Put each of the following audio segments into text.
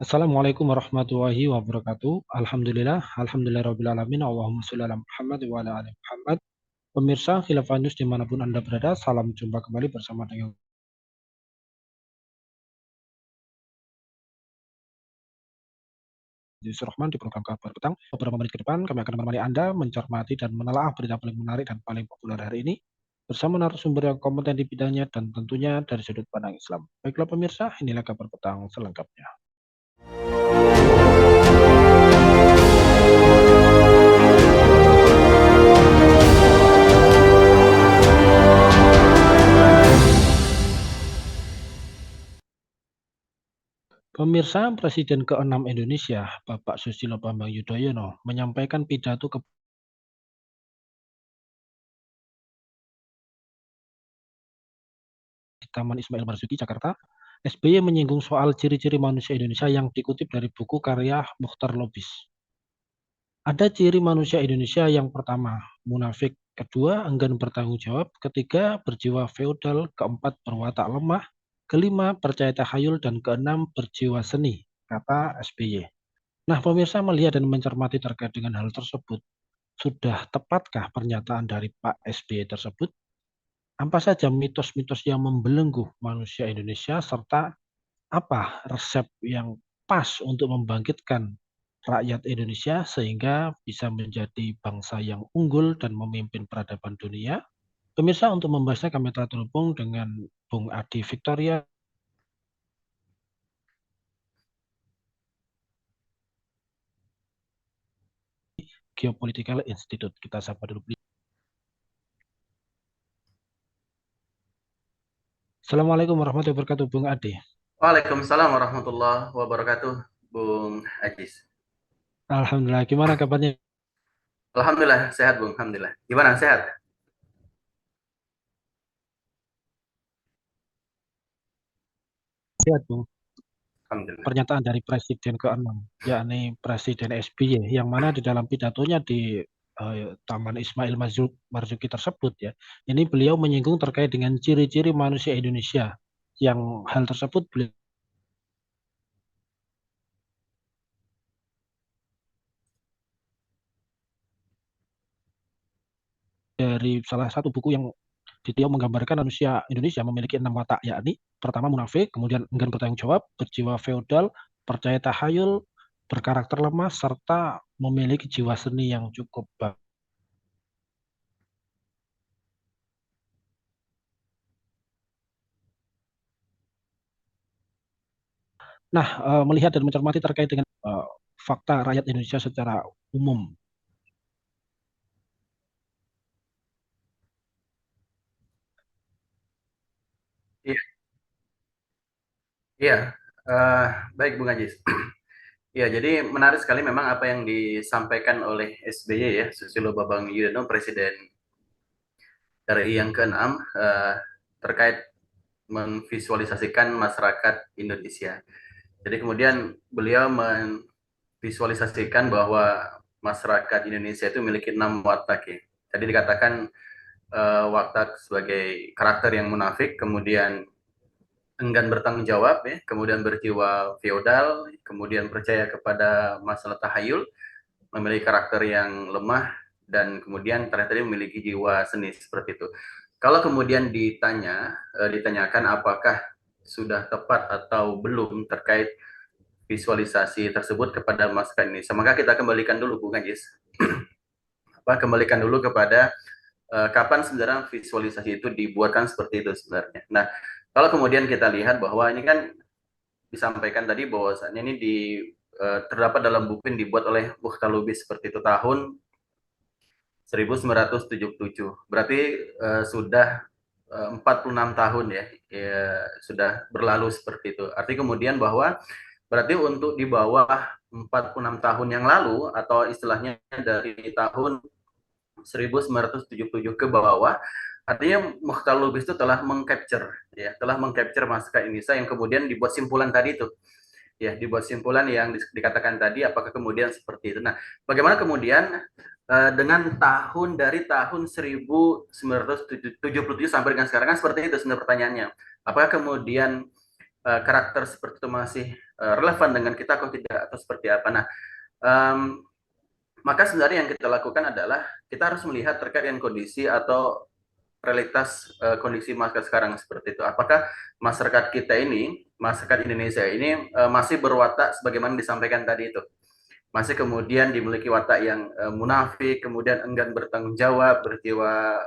Assalamualaikum warahmatullahi wabarakatuh. Alhamdulillah rabbil alamin. Allahumma sholli ala Muhammad wa ala ali Muhammad. Pemirsa Khilafah News dimanapun Anda berada, salam jumpa kembali bersama dengan Yusuf Rahman di program Kabar Petang. Beberapa menit ke depan kami akan menemani Anda mencermati dan menelaah berita paling menarik dan paling populer hari ini bersama narasumber yang kompeten di bidangnya dan tentunya dari sudut pandang Islam. Baiklah pemirsa, inilah Kabar Petang selengkapnya. Pemirsa, Presiden ke-6 Indonesia, Bapak Susilo Bambang Yudhoyono, menyampaikan pidato ke Taman Ismail Marzuki, Jakarta. SBY menyinggung soal ciri-ciri manusia Indonesia yang dikutip dari buku karya Mukhtar Lubis. Ada ciri manusia Indonesia yang pertama, munafik; kedua, enggan bertanggung jawab; ketiga, berjiwa feodal; keempat, berwatak lemah; kelima, percaya tahayul; dan keenam, berjiwa seni, kata SBY. Nah, pemirsa melihat dan mencermati terkait dengan hal tersebut, sudah tepatkah pernyataan dari Pak SBY tersebut? Apa saja mitos-mitos yang membelenggu manusia Indonesia, serta apa resep yang pas untuk membangkitkan rakyat Indonesia sehingga bisa menjadi bangsa yang unggul dan memimpin peradaban dunia? Pemirsa, untuk membahasnya kami telah terhubung dengan Bung Adi Victoria, Geopolitical Institute. Kita sapa dulu. Assalamualaikum warahmatullahi wabarakatuh, Bung Adi. Waalaikumsalam warahmatullahi wabarakatuh, Bung Ajis. Alhamdulillah, gimana kabarnya? Alhamdulillah sehat, Bung. Alhamdulillah. Gimana, sehat? Sehat, Bung. Alhamdulillah. Pernyataan dari Presiden ke-6, yakni Presiden SBY, yang mana di dalam pidatonya di Taman Ismail Marzuki tersebut, ya, ini beliau menyinggung terkait dengan ciri-ciri manusia Indonesia, yang hal tersebut beliau dari salah satu buku yang beliau menggambarkan manusia Indonesia memiliki 6 watak, yakni pertama munafik, kemudian enggan bertanggung jawab, berjiwa feodal, percaya tahayul, berkarakter lemah, serta memiliki jiwa seni yang cukup baik. Nah, melihat dan mencermati terkait dengan fakta rakyat Indonesia secara umum. Iya, iya. Eh, baik, Bung Ajis. Ya, jadi menarik sekali memang apa yang disampaikan oleh SBY ya, Susilo Bambang Yudhoyono, Presiden RI yang ke-6, terkait memvisualisasikan masyarakat Indonesia. Jadi kemudian beliau memvisualisasikan bahwa masyarakat Indonesia itu memiliki 6 watak ya. Tadi dikatakan watak sebagai karakter yang munafik, kemudian enggan bertanggung jawab ya, kemudian berjiwa feodal, kemudian percaya kepada masalah tahayul, memiliki karakter yang lemah, dan kemudian tadi memiliki jiwa seni seperti itu. Kalau kemudian ditanyakan apakah sudah tepat atau belum terkait visualisasi tersebut kepada masyarakat Indonesia, maka kita kembalikan dulu, Bung Ajis. Kembalikan dulu kepada kapan sebenarnya visualisasi itu dibuatkan seperti itu sebenarnya. Nah, kalau kemudian kita lihat bahwa ini kan disampaikan tadi bahwasannya ini terdapat dalam buku yang dibuat oleh Mukhtar Lubis seperti itu tahun 1977. Berarti sudah 46 tahun ya, sudah berlalu seperti itu. Artinya kemudian bahwa berarti untuk di bawah 46 tahun yang lalu, atau istilahnya dari tahun 1977 ke bawah, artinya Mukhtar Lubis itu telah mengcapture ya, telah mengcapture masyarakat Indonesia, yang kemudian dibuat simpulan tadi itu ya, dibuat simpulan yang dikatakan tadi, apakah kemudian seperti itu. Nah, bagaimana kemudian dengan dari tahun 1977 sampai dengan sekarang kan seperti itu sebenarnya pertanyaannya. Apakah kemudian karakter seperti itu masih relevan dengan kita atau tidak, atau seperti apa. Nah, maka sebenarnya yang kita lakukan adalah kita harus melihat terkait dengan kondisi atau realitas kondisi masyarakat sekarang seperti itu. Apakah masyarakat kita ini, masyarakat Indonesia ini masih berwatak sebagaimana disampaikan tadi itu, masih kemudian dimiliki watak yang munafik, kemudian enggan bertanggung jawab, berjiwa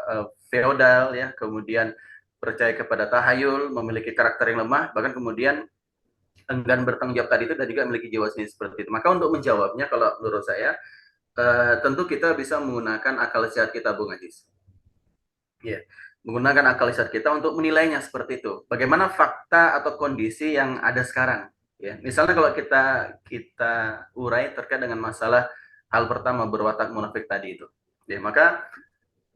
feodal, ya, kemudian percaya kepada tahayul, memiliki karakter yang lemah, bahkan kemudian enggan bertanggung jawab tadi itu, dan juga memiliki jiwa seni seperti itu. Maka untuk menjawabnya, kalau menurut saya, tentu kita bisa menggunakan akal sehat kita, Bung Ajis. Ya, menggunakan akal sehat kita untuk menilainya seperti itu. Bagaimana fakta atau kondisi yang ada sekarang? Ya, misalnya kalau kita urai terkait dengan masalah hal pertama berwatak munafik tadi itu. Ya, maka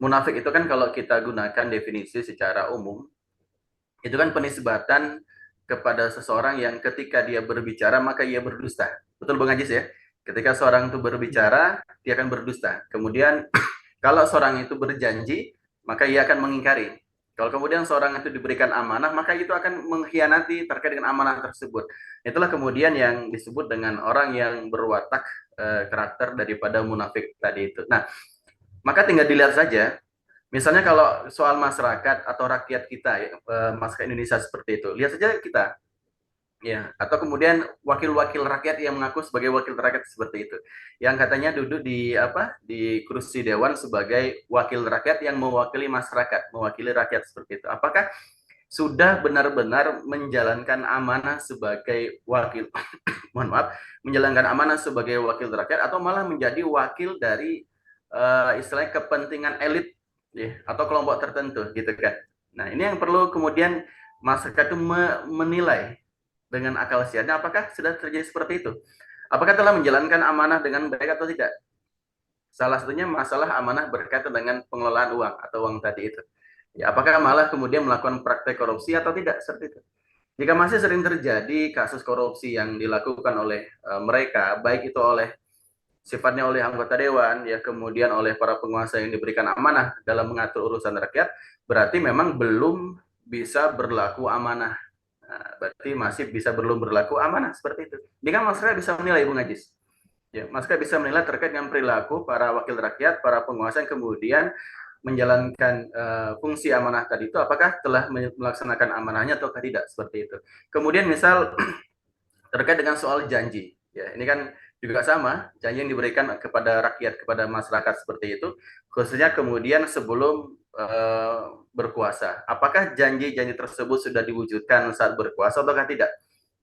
munafik itu kan kalau kita gunakan definisi secara umum, itu kan penisbatan kepada seseorang yang ketika dia berbicara maka ia berdusta. Betul Bang Ajis ya? Ketika seorang itu berbicara, dia akan berdusta. Kemudian kalau seorang itu berjanji, maka ia akan mengingkari. Kalau kemudian seorang itu diberikan amanah, maka itu akan mengkhianati terkait dengan amanah tersebut. Itulah kemudian yang disebut dengan orang yang berwatak karakter daripada munafik tadi itu. Nah, maka tinggal dilihat saja. Misalnya kalau soal masyarakat atau rakyat kita, ya, masyarakat Indonesia seperti itu, lihat saja kita, ya, atau kemudian wakil-wakil rakyat yang mengaku sebagai wakil rakyat seperti itu, yang katanya duduk di kursi dewan sebagai wakil rakyat yang mewakili masyarakat, mewakili rakyat seperti itu. Apakah sudah benar-benar menjalankan amanah sebagai wakil, mohon maaf, menjalankan amanah sebagai wakil rakyat, atau malah menjadi wakil dari istilahnya kepentingan elit, ya, atau kelompok tertentu, gitu kan? Nah, ini yang perlu kemudian masyarakat itu menilai dengan akal sehatnya, apakah sudah terjadi seperti itu? Apakah telah menjalankan amanah dengan baik atau tidak? Salah satunya masalah amanah berkaitan dengan pengelolaan uang atau uang tadi itu. Ya, apakah malah kemudian melakukan praktek korupsi atau tidak seperti itu? Jika masih sering terjadi kasus korupsi yang dilakukan oleh mereka, baik itu oleh sifatnya oleh anggota dewan, ya, kemudian oleh para penguasa yang diberikan amanah dalam mengatur urusan rakyat, berarti memang belum bisa berlaku amanah. Nah, berarti masih bisa belum berlaku amanah seperti itu. Ini kan masyarakat bisa menilai, Bung Ajis. Ya, masyarakat bisa menilai terkait dengan perilaku para wakil rakyat, para penguasa yang kemudian menjalankan fungsi amanah tadi itu, apakah telah melaksanakan amanahnya atau tidak seperti itu. Kemudian misal terkait dengan soal janji, ya, ini kan juga sama, janji yang diberikan kepada rakyat, kepada masyarakat seperti itu, khususnya kemudian sebelum berkuasa. Apakah janji-janji tersebut sudah diwujudkan saat berkuasa ataukah tidak?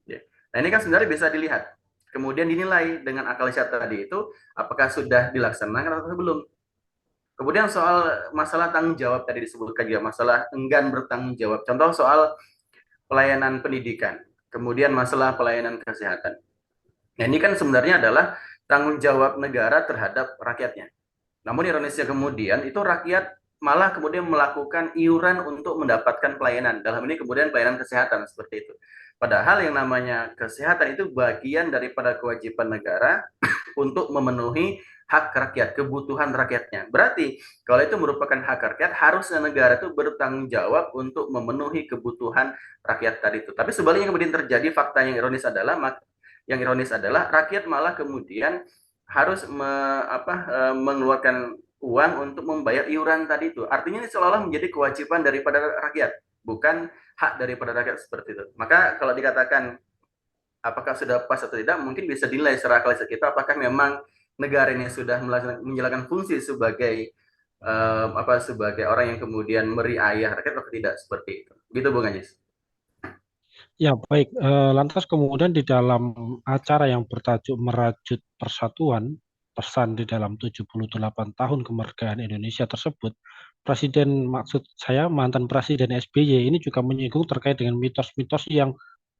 Ya. Nah, ini kan sebenarnya bisa dilihat. Kemudian dinilai dengan akal sehat tadi itu, apakah sudah dilaksanakan atau belum. Kemudian soal masalah tanggung jawab tadi disebutkan juga, masalah enggan bertanggung jawab. Contoh soal pelayanan pendidikan, kemudian masalah pelayanan kesehatan. Nah, ini kan sebenarnya adalah tanggung jawab negara terhadap rakyatnya. Namun ironisnya kemudian itu rakyat malah kemudian melakukan iuran untuk mendapatkan pelayanan. Dalam ini kemudian pelayanan kesehatan seperti itu. Padahal yang namanya kesehatan itu bagian daripada kewajiban negara untuk memenuhi hak rakyat, kebutuhan rakyatnya. Berarti kalau itu merupakan hak rakyat, harusnya negara itu bertanggung jawab untuk memenuhi kebutuhan rakyat tadi itu. Tapi sebaliknya kemudian terjadi fakta yang ironis adalah rakyat malah kemudian harus mengeluarkan uang untuk membayar iuran tadi itu. Artinya ini seolah-olah menjadi kewajiban daripada rakyat, bukan hak daripada rakyat seperti itu. Maka kalau dikatakan apakah sudah pas atau tidak, mungkin bisa dinilai secara akal kita apakah memang negara ini sudah menjalankan fungsi sebagai sebagai orang yang kemudian meri ayah rakyat atau tidak seperti itu. Gitu Bung Ajis. Ya, baik. Lantas kemudian di dalam acara yang bertajuk Merajut Persatuan, pesan di dalam 78 tahun kemerdekaan Indonesia tersebut, maksud saya mantan Presiden SBY ini juga menyinggung terkait dengan mitos-mitos yang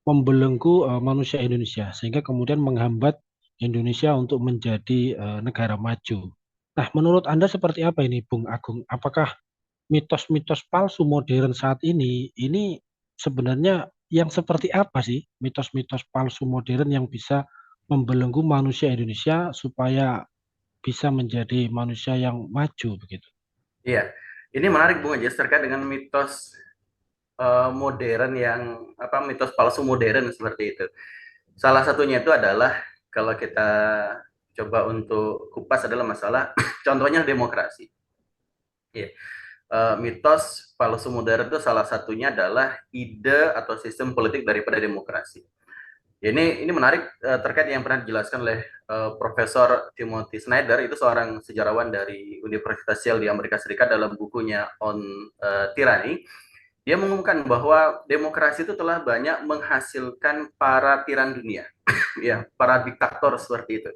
membelenggu manusia Indonesia, sehingga kemudian menghambat Indonesia untuk menjadi negara maju. Nah, menurut Anda seperti apa ini, Bung Agung? Apakah mitos-mitos palsu modern saat ini sebenarnya yang seperti apa sih mitos-mitos palsu modern yang bisa membelenggu manusia Indonesia supaya bisa menjadi manusia yang maju begitu? Iya, ini menarik Bung Ajis terkait dengan mitos modern yang mitos palsu modern seperti itu. Salah satunya itu adalah kalau kita coba untuk kupas adalah masalah contohnya demokrasi. Ya. Mitos palsu modern itu salah satunya adalah ide atau sistem politik daripada demokrasi. Ya, ini menarik terkait yang pernah dijelaskan oleh Profesor Timothy Snyder, itu seorang sejarawan dari Universitas Yale di Amerika Serikat dalam bukunya On Tyranny. Dia mengumumkan bahwa demokrasi itu telah banyak menghasilkan para tiran dunia, ya, para diktator seperti itu.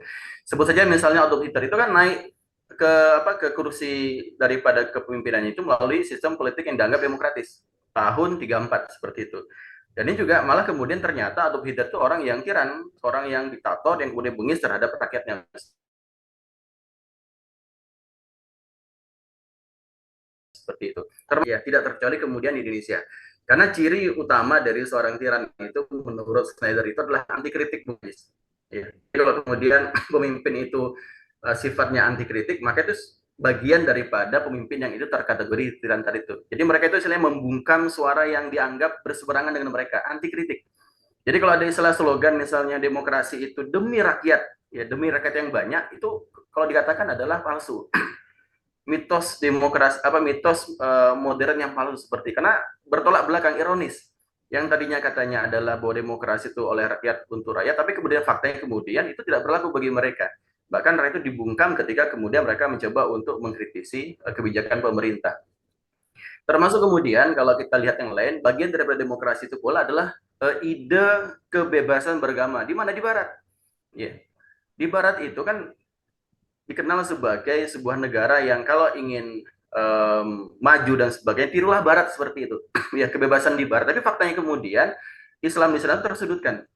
Sebut saja misalnya Adolf Hitler itu kan naik ke kursi daripada kepemimpinannya itu melalui sistem politik yang dianggap demokratis tahun 34 seperti itu. Dan ini juga malah kemudian ternyata Adolf Hitler itu orang yang tiran, orang yang diktator yang kemudian bengis terhadap rakyatnya seperti itu. Ya, tidak terkecuali kemudian di Indonesia. Karena ciri utama dari seorang tiran itu menurut Snyder itu adalah anti kritik, ya. Jadi kalau kemudian pemimpin itu sifatnya anti kritik, maka itu bagian daripada pemimpin yang itu terkategori tiran tadi itu. Jadi mereka itu istilahnya membungkam suara yang dianggap berseberangan dengan mereka, anti kritik. Jadi kalau ada istilah slogan misalnya demokrasi itu demi rakyat, ya demi rakyat yang banyak, itu kalau dikatakan adalah palsu. Mitos demokrasi mitos modern yang palsu seperti, karena bertolak belakang, ironis. Yang tadinya katanya adalah bahwa demokrasi itu oleh rakyat untuk rakyat, tapi kemudian faktanya kemudian itu tidak berlaku bagi mereka. Bahkan rakyat itu dibungkam ketika kemudian mereka mencoba untuk mengkritisi kebijakan pemerintah. Termasuk kemudian kalau kita lihat yang lain, bagian daripada demokrasi itu pula adalah ide kebebasan beragama. Di mana? Di Barat. Ya. Di Barat itu kan dikenal sebagai sebuah negara yang kalau ingin maju dan sebagainya, tirulah Barat seperti itu. Ya, kebebasan di Barat. Tapi faktanya kemudian Islam di sana tersudutkan.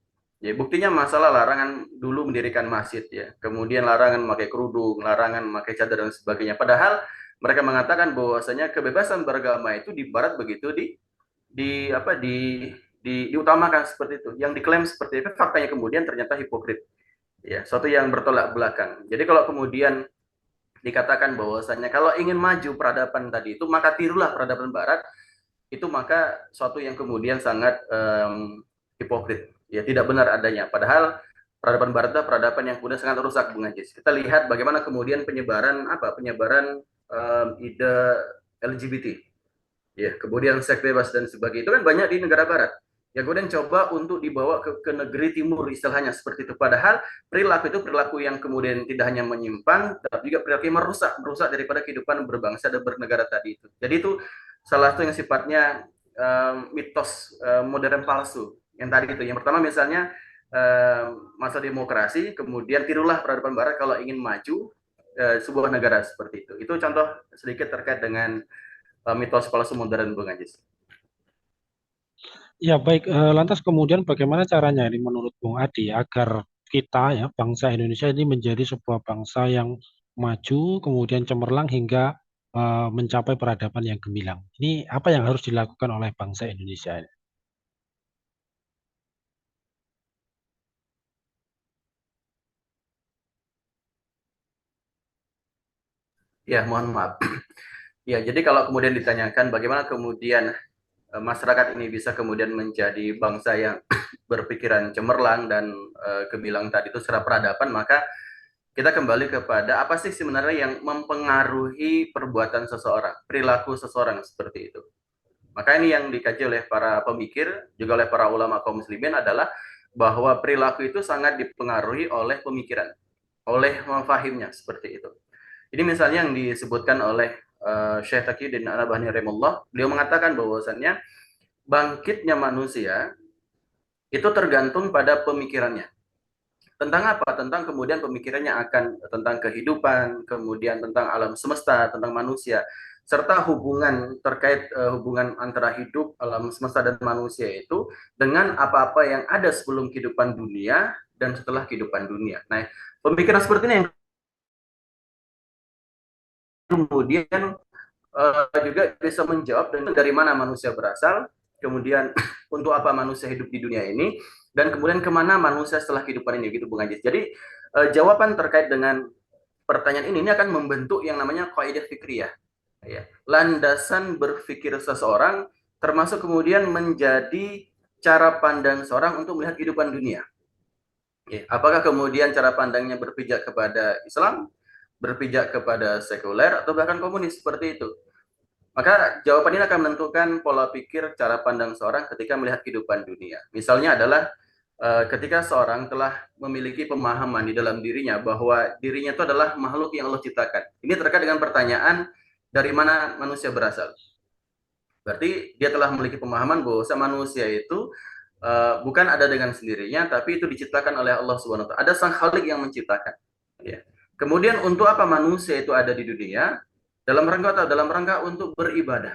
Ya, buktinya masalah larangan dulu mendirikan masjid, ya. Kemudian larangan memakai kerudung, larangan memakai cadar dan sebagainya. Padahal mereka mengatakan bahwasanya kebebasan beragama itu di Barat begitu di apa diutamakan seperti itu. Yang diklaim seperti itu, faktanya kemudian ternyata hipokrit. Ya, suatu yang bertolak belakang. Jadi kalau kemudian dikatakan bahwasanya kalau ingin maju peradaban tadi itu maka tirulah peradaban Barat, itu maka suatu yang kemudian sangat hipokrit, ya tidak benar adanya. Padahal peradaban Barat itu peradaban yang kemudian sangat rusak, Bung Ajis. Kita lihat bagaimana kemudian penyebaran ide LGBT, ya kemudian seks bebas dan sebagainya itu kan banyak di negara Barat. Ya kemudian coba untuk dibawa ke negeri timur istilahnya seperti itu. Padahal perilaku itu perilaku yang kemudian tidak hanya menyimpang, tapi juga perilaku yang merusak daripada kehidupan berbangsa dan bernegara tadi itu. Jadi itu salah satu yang sifatnya mitos modern palsu. Yang tadi itu, yang pertama misalnya masa demokrasi, kemudian tirulah peradaban Barat kalau ingin maju sebuah negara seperti itu. Itu contoh sedikit terkait dengan mitos palsu modern, Bung Ajis. Ya, baik. Lantas kemudian bagaimana caranya ini menurut Bung Adi agar kita ya bangsa Indonesia ini menjadi sebuah bangsa yang maju, kemudian cemerlang hingga mencapai peradaban yang gemilang. Ini apa yang harus dilakukan oleh bangsa Indonesia ini? Ya, mohon maaf. Ya, jadi kalau kemudian ditanyakan bagaimana kemudian masyarakat ini bisa kemudian menjadi bangsa yang berpikiran cemerlang dan gemilang tadi itu secara peradaban, maka kita kembali kepada apa sih sebenarnya yang mempengaruhi perbuatan seseorang, perilaku seseorang seperti itu. Maka ini yang dikaji oleh para pemikir, juga oleh para ulama kaum muslimin adalah bahwa perilaku itu sangat dipengaruhi oleh pemikiran, oleh mafahimnya seperti itu. Ini misalnya yang disebutkan oleh Syekh Taqiyuddin Al-Albani rahimahullah, beliau mengatakan bahwasannya bangkitnya manusia itu tergantung pada pemikirannya. Tentang apa? Tentang kemudian pemikirannya akan tentang kehidupan, kemudian tentang alam semesta, tentang manusia, serta hubungan terkait hubungan antara hidup, alam semesta dan manusia itu dengan apa-apa yang ada sebelum kehidupan dunia dan setelah kehidupan dunia. Nah, pemikiran seperti ini yang kemudian juga bisa menjawab dari mana manusia berasal, kemudian untuk apa manusia hidup di dunia ini, dan kemudian kemana manusia setelah kehidupan ini, gitu Bung Ajis. Jadi jawaban terkait dengan pertanyaan ini akan membentuk yang namanya kaidah fikriyah, ya. Landasan berpikir seseorang, termasuk kemudian menjadi cara pandang seorang untuk melihat kehidupan dunia. Ya, apakah kemudian cara pandangnya berpijak kepada Islam, berpijak kepada sekuler, atau bahkan komunis seperti itu? Maka jawaban ini akan menentukan pola pikir, cara pandang seorang ketika melihat kehidupan dunia. Misalnya adalah ketika seorang telah memiliki pemahaman di dalam dirinya bahwa dirinya itu adalah makhluk yang Allah ciptakan. Ini terkait dengan pertanyaan dari mana manusia berasal. Berarti dia telah memiliki pemahaman bahwa manusia itu bukan ada dengan sendirinya, tapi itu diciptakan oleh Allah Subhanahu wa taala. Ada sang Khalik yang menciptakan. Ya. Kemudian untuk apa manusia itu ada di dunia? Dalam rangka atau dalam rangka untuk beribadah.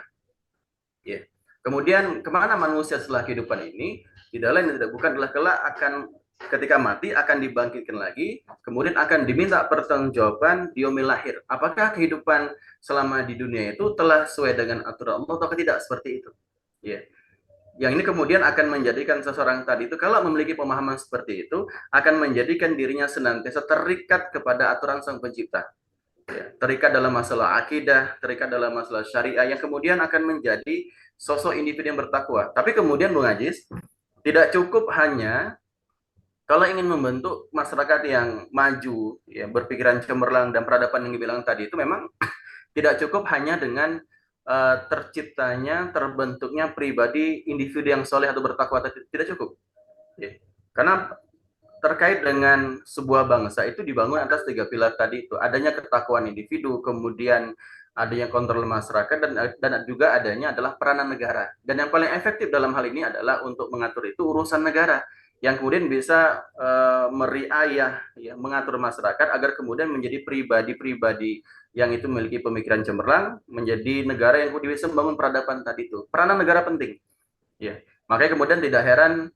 Ya. Kemudian kemana manusia setelah kehidupan ini? Tidak lain tidak bukan adalah kelak akan ketika mati akan dibangkitkan lagi, kemudian akan diminta pertanggungjawaban di yaumil lahir. Apakah kehidupan selama di dunia itu telah sesuai dengan aturan Allah atau tidak seperti itu? Ya. Yang ini kemudian akan menjadikan seseorang tadi itu kalau memiliki pemahaman seperti itu akan menjadikan dirinya senantiasa terikat kepada aturan Sang Pencipta. Ya, terikat dalam masalah akidah, terikat dalam masalah syariah yang kemudian akan menjadi sosok individu yang bertakwa. Tapi kemudian Bung Ajis, tidak cukup hanya kalau ingin membentuk masyarakat yang maju, ya, berpikiran cemerlang dan peradaban yang dibilang tadi itu memang tidak cukup hanya dengan terciptanya, terbentuknya pribadi individu yang soleh atau bertakwa, tidak cukup. Ya. Karena terkait dengan sebuah bangsa itu dibangun atas 3 pilar tadi itu, adanya ketakwaan individu, kemudian adanya kontrol masyarakat, dan juga adanya adalah peranan negara. Dan yang paling efektif dalam hal ini adalah untuk mengatur itu urusan negara yang kemudian bisa meriayah, ya, mengatur masyarakat agar kemudian menjadi pribadi-pribadi yang itu memiliki pemikiran cemerlang, menjadi negara yang kemudian bisa membangun peradaban tadi itu. Peranan negara penting. Ya. Makanya kemudian tidak heran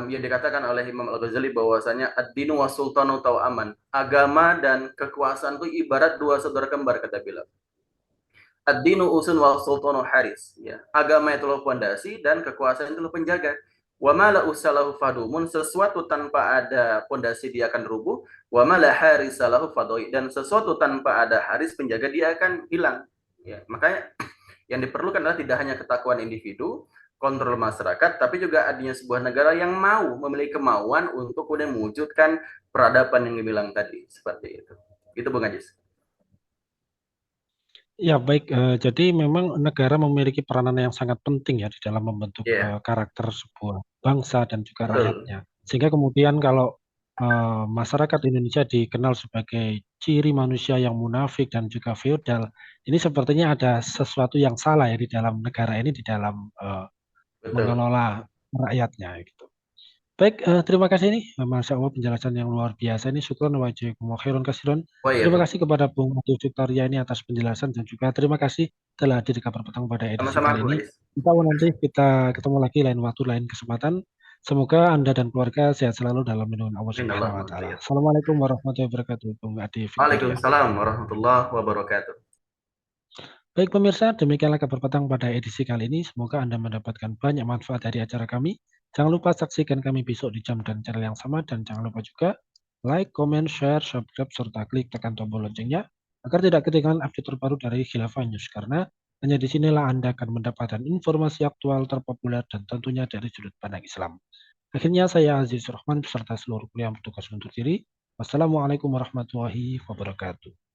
yang dikatakan oleh Imam Al-Ghazali bahwasanya ad-dinu wa sultanu aman. Agama dan kekuasaan itu ibarat dua saudara kembar, kata beliau. Ad-dinu usun wa sultanu haris. Ya. Agama itu pondasi dan kekuasaan itu penjaga. Wa mala usalahu fadumun, sesuatu tanpa ada pondasi dia akan rubuh. Wa mala harisalahu fadoi, dan sesuatu tanpa ada haris penjaga dia akan hilang. Ya. Makanya yang diperlukan adalah tidak hanya ketakwaan individu, kontrol masyarakat, tapi juga adanya sebuah negara yang mau memiliki kemauan untuk kemudian mewujudkan peradaban yang dibilang tadi, seperti itu. Itu Bung Ajis. Ya, baik. Jadi memang negara memiliki peranan yang sangat penting ya di dalam membentuk Iya, karakter sebuah bangsa dan juga betul. rakyatnya. Sehingga kemudian kalau masyarakat Indonesia dikenal sebagai ciri manusia yang munafik dan juga feodal, ini sepertinya ada sesuatu yang salah ya di dalam negara ini, di dalam Betul. mengelola rakyatnya gitu. Baik, terima kasih nih, Masya Allah penjelasan yang luar biasa ini. Syukron wa jazakumullah khairan kasiron. Oh iya, Terima Bung. kasih kepada Bung Adi Victoria ini atas penjelasan dan juga terima kasih telah hadir di Kabar Petang pada edisi Sama-sama kali Bung ini. Ajis. Kita nanti kita ketemu lagi lain waktu, lain kesempatan. Semoga Anda dan keluarga sehat selalu dalam lindungan Allah Amin Subhanahu wa Allahumma taala. amin. Assalamualaikum warahmatullahi wabarakatuh, Bung Adi Victoria. Waalaikumsalam warahmatullahi wabarakatuh. Baik pemirsa, demikianlah Kabar Petang pada edisi kali ini. Semoga Anda mendapatkan banyak manfaat dari acara kami. Jangan lupa saksikan kami besok di jam dan channel yang sama. Dan jangan lupa juga like, comment, share, subscribe, serta klik tekan tombol loncengnya agar tidak ketinggalan update terbaru dari Khilafah News. Karena hanya di sinilah Anda akan mendapatkan informasi aktual, terpopuler, dan tentunya dari sudut pandang Islam. Akhirnya saya Aziz Rahman beserta seluruh kru yang bertugas undur diri. Wassalamualaikum warahmatullahi wabarakatuh.